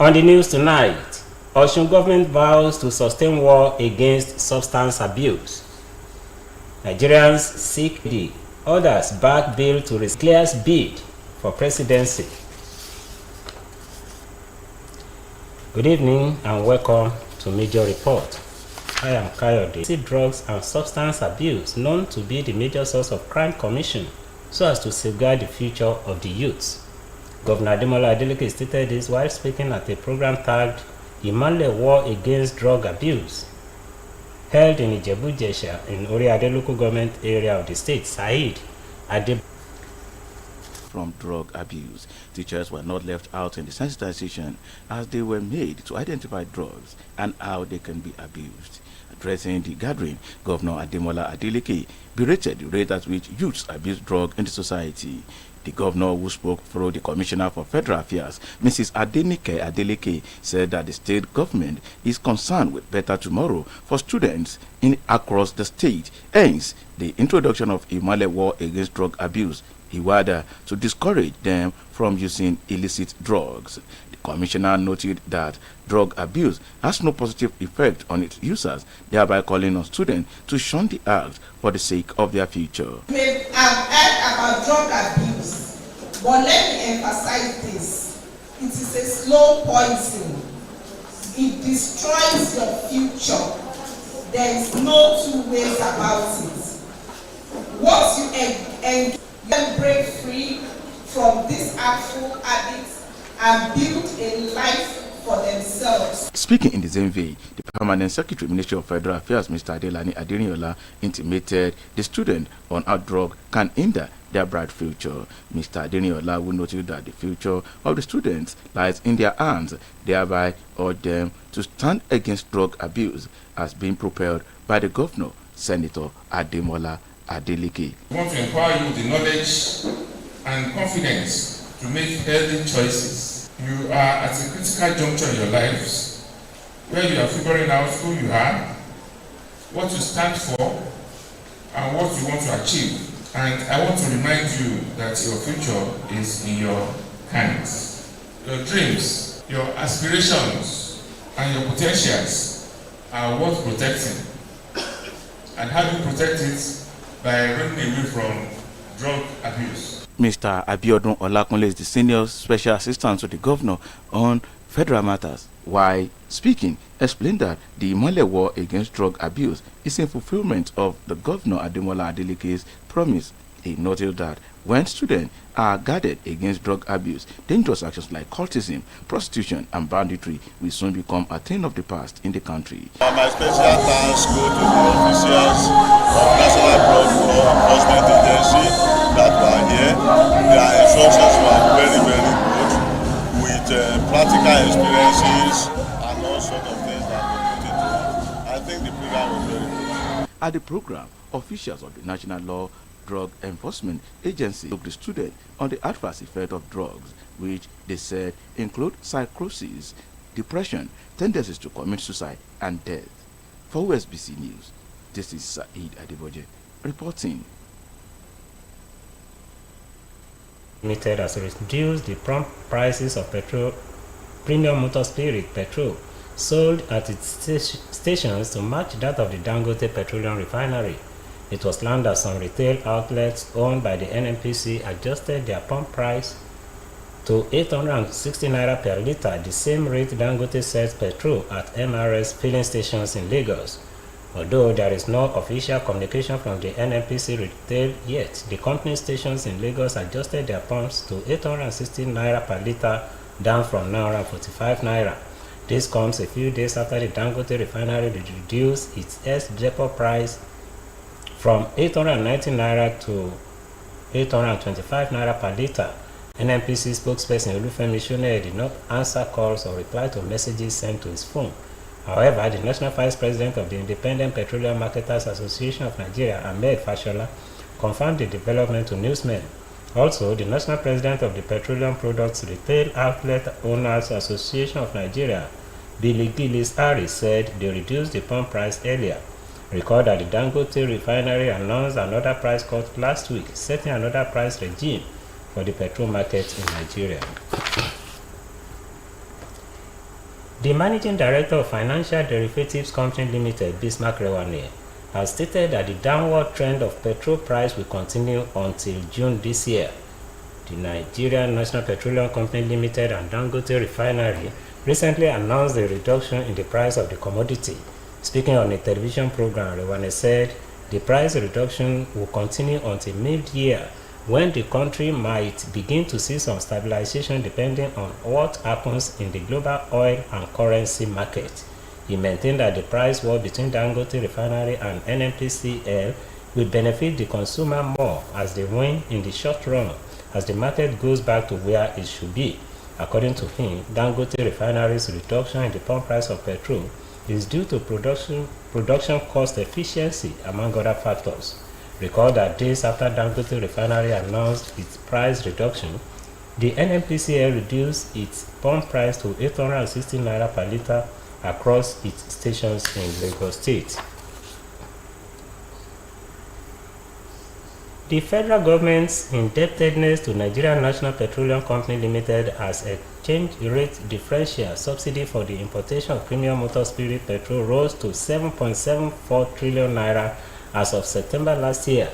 On the news tonight, Osun government vows to sustain war against substance abuse. Nigerians seek the others back bill to clears bid for presidency. Good evening and welcome to Major Report. I am Kayode. Drugs and substance abuse known to be the major source of crime commission so as to safeguard the future of the youths. Governor Ademola Adeleke stated this while speaking at a program tagged Imale War Against Drug Abuse, held in Ijebu-Jesha in Oriade local government area of the state. Said Ade from drug abuse. Teachers were not left out in the sensitization as they were made to identify drugs and how they can be abused. Addressing the gathering, Governor Ademola Adeleke berated the rate at which youths abuse drugs in the society. The governor, who spoke through the Commissioner for Federal Affairs, Mrs. Adenike Adeleke, said that the state government is concerned with better tomorrow for students across the state. Hence, the introduction of Imale War Against Drug Abuse, IWADA, to discourage them from using illicit drugs. The commissioner noted that drug abuse has no positive effect on its users, thereby calling on students to shun the act for the sake of their future. You may have heard about drug abuse, but let me emphasize this. It is a slow poison. It destroys your future. There is no two ways about it. Once you break free from these harmful habits and build a life for themselves. Speaking in the same vein, the Permanent Secretary, Ministry of Federal Affairs, Mr. Adelani Aderiniola, intimated the student on how drug can hinder their bright future. Mr. Aderiniola will note that the future of the students lies in their hands, thereby urged them to stand against drug abuse as being propelled by the governor, Senator Ademola Adeleke. We want to empower you with the knowledge and confidence to make healthy choices. You are at a critical juncture in your lives where you are figuring out who you are, what you stand for, and what you want to achieve. And I want to remind you that your future is in your hands. Your dreams, your aspirations, and your potentials are worth protecting. And how do you protect it? By running away from drug abuse. Mr. Abiodun Olakunle is the senior special assistant to the governor on federal matters. While speaking, explained that the Imale War Against Drug Abuse is in fulfillment of the governor Ademola Adeleke's promise. He noted that when students are guarded against drug abuse, dangerous actions like cultism, prostitution, and banditry will soon become a thing of the past in the country. My special thanks go to the officials of National Drug Law Enforcement Agency that were here. Their instructions were very, very good with practical experiences and all sorts of things that we put into it. I think the program was very good. At the program, officials of the National Law Drug Enforcement Agency took the student on the adverse effect of drugs, which they said include psychosis, depression, tendencies to commit suicide, and death. For Osbc News, this is Said Adeboje reporting. Limited has reduced the prompt prices of petrol, premium motor spirit petrol sold at its stations to match that of the Dangote Petroleum Refinery. It was learned that some retail outlets owned by the NNPC adjusted their pump price to 860 naira per litre, the same rate Dangote sells petrol at MRS filling stations in Lagos. Although there is no official communication from the NNPC retail yet, the company stations in Lagos adjusted their pumps to 860 naira per litre, down from 945 naira. This comes a few days after the Dangote refinery reduced its ex-depot price from 890 naira to 825 naira per litre. NNPC spokesperson Olufemi Shone did not answer calls or reply to messages sent to his phone. However, the National Vice President of the Independent Petroleum Marketers Association of Nigeria, Ahmed Fashola, confirmed the development to newsmen. Also, the National President of the Petroleum Products Retail Outlet Owners Association of Nigeria, Billy Gillis Harris, said they reduced the pump price earlier. Recall that the Dangote refinery announced another price cut last week, setting another price regime for the petrol market in Nigeria. The managing director of Financial Derivatives Company Limited, Bismarck Rewane, has stated that the downward trend of petrol price will continue until June this year. The Nigerian National Petroleum Company Limited and Dangote Refinery recently announced a reduction in the price of the commodity. Speaking on a television program, Rewane said the price reduction will continue until mid-year, when the country might begin to see some stabilization depending on what happens in the global oil and currency market. He maintained that the price war between Dangote Refinery and NNPCL will benefit the consumer more as they win in the short run as the market goes back to where it should be. According to him, Dangote Refinery's reduction in the pump price of petrol is due to production cost efficiency, among other factors. Recall that days after Dangote Refinery announced its price reduction, the NNPCL reduced its pump price to 860 naira per litre across its stations in Lagos State. The federal government's indebtedness to Nigerian National Petroleum Company Limited as exchange rate differential subsidy for the importation of premium motor spirit petrol rose to 7.74 trillion naira as of September last year,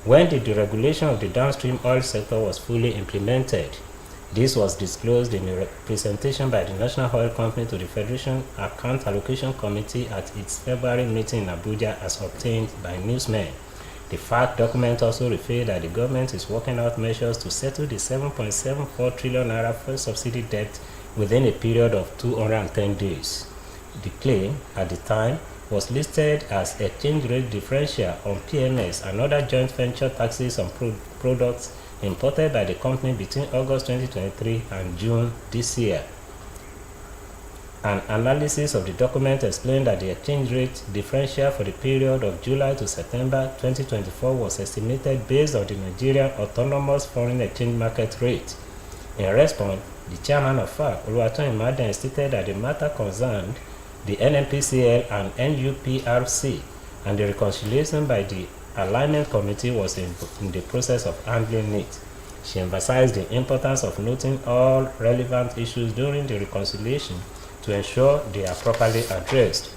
when the deregulation of the downstream oil sector was fully implemented. This was disclosed in a representation by the National Oil Company to the Federation Account Allocation Committee at its February meeting in Abuja, as obtained by newsmen. The fact document also revealed that the government is working out measures to settle the 7.74 trillion naira fuel subsidy debt within a period of 210 days. The claim, at the time, was listed as exchange rate differential on PMS and other joint venture taxes on products imported by the company between August 2023 and June this year. An analysis of the document explained that the exchange rate differential for the period of July to September 2024 was estimated based on the Nigerian Autonomous Foreign Exchange Market rate. In response, the chairman of FAC, Oluwatoyin Maden, stated that the matter concerned the NNPCL and NUPRC, and the reconciliation by the Alignment Committee was in the process of handling it. She emphasized the importance of noting all relevant issues during the reconciliation to ensure they are properly addressed.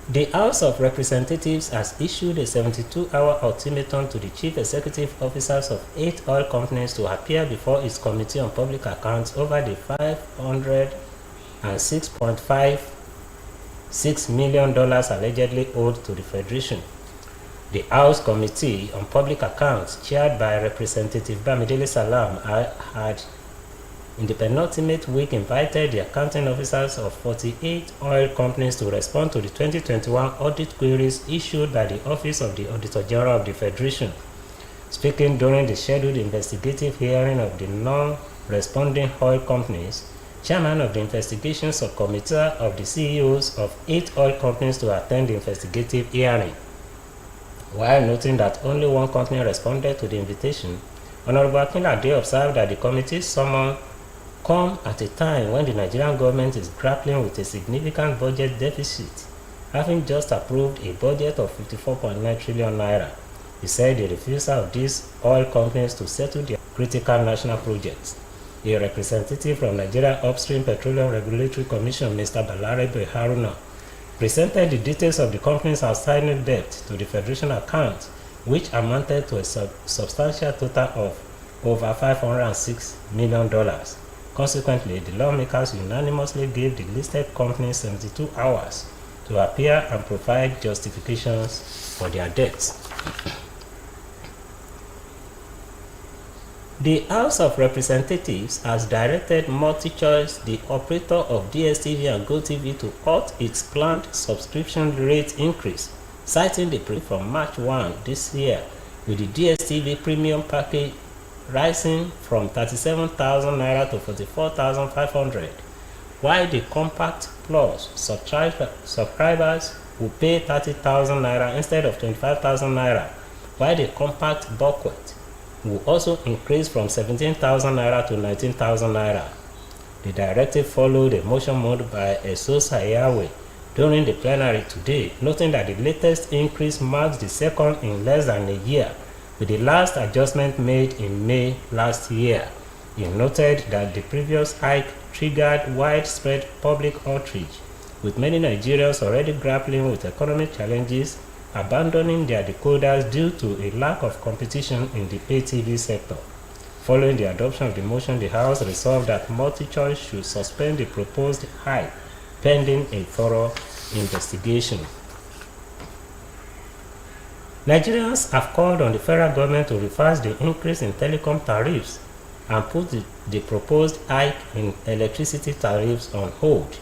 The House of Representatives has issued a 72-hour ultimatum to the chief executive officers of 8 oil companies to appear before its Committee on Public Accounts over the $506.56 million allegedly owed to the Federation. The House Committee on Public Accounts, chaired by Representative Bamidele Salam, had in the penultimate week invited the accounting officers of 48 oil companies to respond to the 2021 audit queries issued by the Office of the Auditor General of the Federation. Speaking during the scheduled investigative hearing of the non-responding oil companies, Chairman of the Investigation Subcommittee of the CEOs of 8 oil companies to attend the investigative hearing. While noting that only one company responded to the invitation, Honorable Akinlade observed that the committee's summon come at a time when the Nigerian government is grappling with a significant budget deficit, having just approved a budget of 54.9 trillion naira. He said the refusal of these oil companies to settle their critical national projects. A representative from Nigeria Upstream Petroleum Regulatory Commission, Mr. Balarabe Haruna, presented the details of the company's outstanding debt to the Federation account, which amounted to a substantial total of over $506 million. Consequently, the lawmakers unanimously gave the listed companies 72 hours to appear and provide justifications for their debts. The House of Representatives has directed MultiChoice, the operator of DSTV and GoTV, to halt its planned subscription rate increase, citing the period from March 1 this year, with the DSTV premium package rising from 37,000 naira to 44,500, while the Compact Plus subscribers will pay 30,000 naira instead of 25,000 naira, while the Compact Bucket will also increase from 17,000 naira to 19,000 naira. The directive followed a motion moved by Esosa Yahweh during the plenary today, noting that the latest increase marks the second in less than a year, with the last adjustment made in May last year. He noted that the previous hike triggered widespread public outrage, with many Nigerians already grappling with economic challenges, abandoning their decoders due to a lack of competition in the pay TV sector. Following the adoption of the motion, the House resolved that MultiChoice should suspend the proposed hike pending a thorough investigation. Nigerians have called on the federal government to reverse the increase in telecom tariffs and put the proposed hike in electricity tariffs on hold.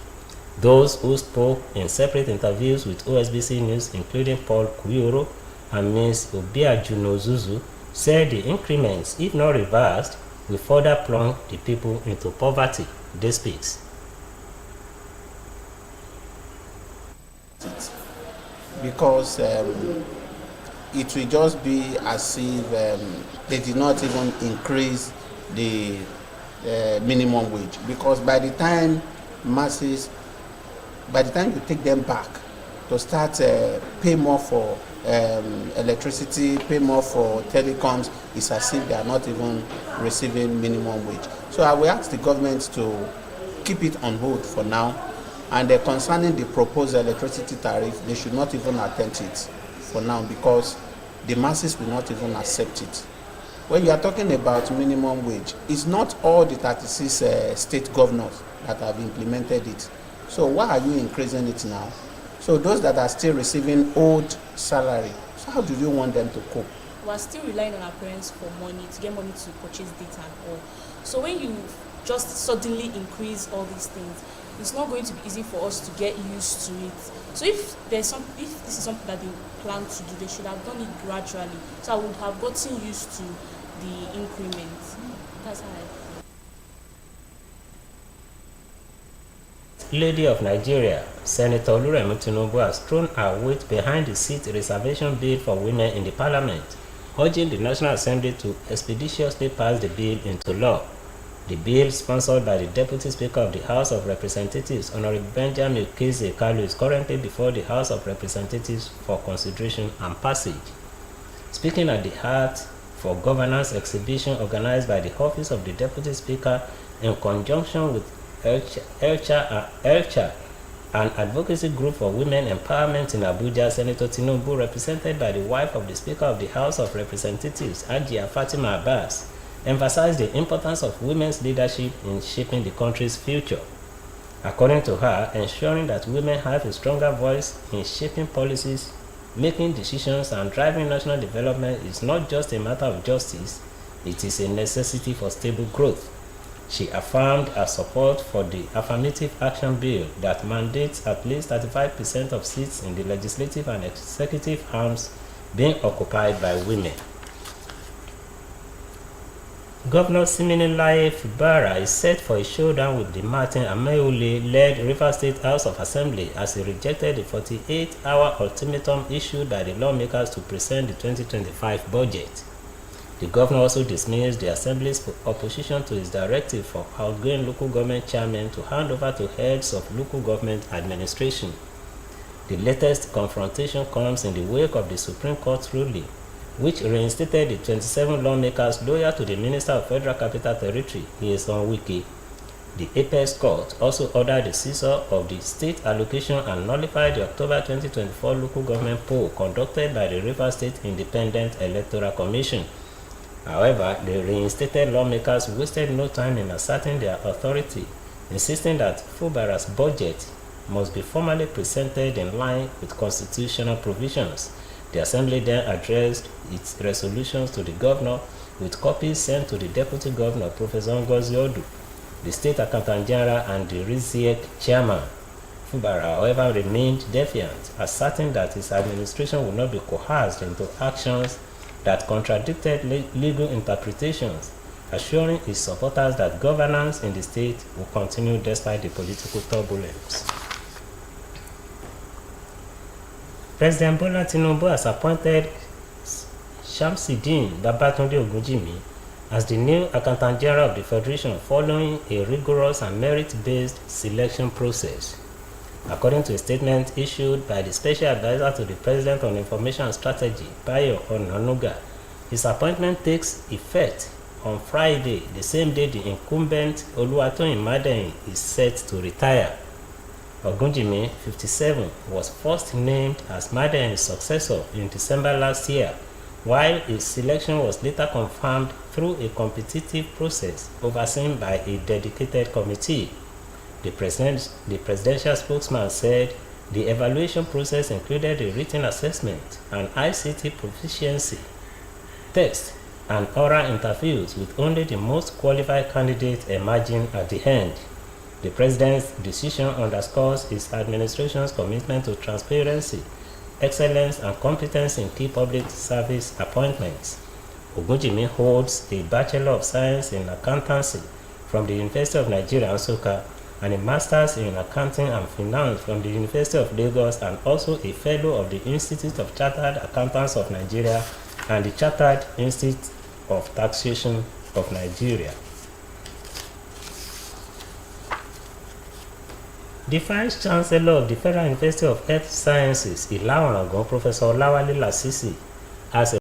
Those who spoke in separate interviews with Osbc News, including Paul Kuyoro and Ms. Obiajunozuzu, said the increments, if not reversed, will further plunge the people into poverty. They speaks. Because it will just be as if they did not even increase the minimum wage. Because by the time you take them back to start pay more for electricity, pay more for telecoms, it's as if they are not even receiving minimum wage. So I will ask the government to keep it on hold for now. And concerning the proposed electricity tariff, they should not even attempt it for now because the masses will not even accept it. When you are talking about minimum wage, it's not all the 36 state governors that have implemented it. So why are you increasing it now? So those that are still receiving old salary, so how do you want them to cope? We are still relying on our parents for money, to get money to purchase data and all. So when you just suddenly increase all these things, it's not going to be easy for us to get used to it. So if this is something that they plan to do, they should have done it gradually. So I would have gotten used to the increment. That's how Lady of Nigeria, Senator Oluremi Tinubu has thrown her weight behind the seat reservation bill for women in the parliament, urging the National Assembly to expeditiously pass the bill into law. The bill, sponsored by the Deputy Speaker of the House of Representatives, Honorable Benjamin Ukeze Kalu, is currently before the House of Representatives for consideration and passage. Speaking at the Heart for Governance exhibition organized by the Office of the Deputy Speaker in conjunction with Elcha, an advocacy group for women empowerment in Abuja, Senator Tinubu, represented by the wife of the Speaker of the House of Representatives, Hajia Fatima Abbas, emphasized the importance of women's leadership in shaping the country's future. According to her, ensuring that women have a stronger voice in shaping policies, making decisions, and driving national development is not just a matter of justice, it is a necessity for stable growth. She affirmed her support for the Affirmative Action Bill that mandates at least 35% of seats in the legislative and executive arms being occupied by women. Governor Siminalayi Fubara is set for a showdown with the Martin Amaewhule-led Rivers State House of Assembly as he rejected the 48-hour ultimatum issued by the lawmakers to present the 2025 budget. The governor also dismissed the Assembly's opposition to his directive for outgoing local government chairmen to hand over to heads of local government administration. The latest confrontation comes in the wake of the Supreme Court ruling, which reinstated the 27 lawmakers loyal to the Minister of Federal Capital Territory, Nyesom Wike. The Apex Court also ordered the seizure of the state allocation and nullified the October 2024 local government poll conducted by the Rivers State Independent Electoral Commission. However, the reinstated lawmakers wasted no time in asserting their authority, insisting that Fubara's budget must be formally presented in line with constitutional provisions. The Assembly then addressed its resolutions to the governor, with copies sent to the Deputy Governor, Professor Ngozi Odu, the State Accountant General, and the RISIEC chairman. Fubara, however, remained defiant, asserting that his administration would not be coerced into actions that contradicted legal interpretations, assuring his supporters that governance in the state will continue despite the political turbulence. President Bola Tinubu has appointed Shamsideen Babatunde Ogunjimi as the new Accountant General of the Federation following a rigorous and merit-based selection process. According to a statement issued by the Special Advisor to the President on Information Strategy, Bayo Onanuga, his appointment takes effect On Friday, the same day the incumbent Oluwatoyin Madeyin is set to retire. Ogunjimi, 57, was first named as Madeyin's successor in December last year, while his selection was later confirmed through a competitive process overseen by a dedicated committee. The presidential spokesman said the evaluation process included a written assessment, an ICT proficiency test, and oral interviews with only the most qualified candidates emerging at the end. The president's decision underscores his administration's commitment to transparency, excellence, and competence in key public service appointments. Ogunjimi holds a Bachelor of Science in Accountancy from the University of Nigeria, Nsukka, and a Master's in Accounting and Finance from the University of Lagos, and also a Fellow of the Institute of Chartered Accountants of Nigeria and the Chartered Institute of Taxation of Nigeria. The Vice Chancellor of the Federal University of Health Sciences, Ilaorangan, Professor Olawale Lasisi, has